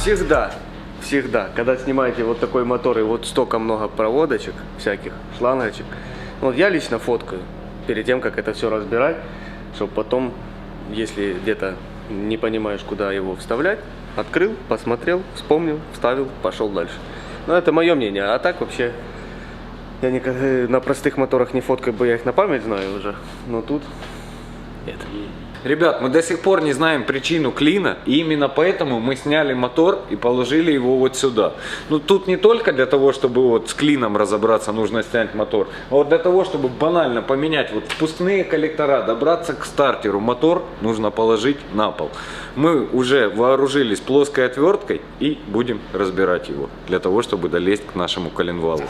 Всегда, когда снимаете вот такой мотор и вот столько много проводочек, всяких шлангочек, вот я лично фоткаю перед тем, как это все разбирать, чтобы потом, если где-то не понимаешь, куда его вставлять, открыл, посмотрел, вспомнил, вставил, пошел дальше. Но это мое мнение, а так вообще я никогда на простых моторах не фоткаю, бо я их на память знаю уже, но тут нет. Ребят, мы до сих пор не знаем причину клина, и именно поэтому мы сняли мотор и положили его вот сюда. Ну тут не только для того, чтобы вот с клином разобраться, нужно снять мотор, а вот для того, чтобы банально поменять вот впускные коллектора, добраться к стартеру, мотор нужно положить на пол. Мы уже вооружились плоской отверткой и будем разбирать его, для того, чтобы долезть к нашему коленвалу.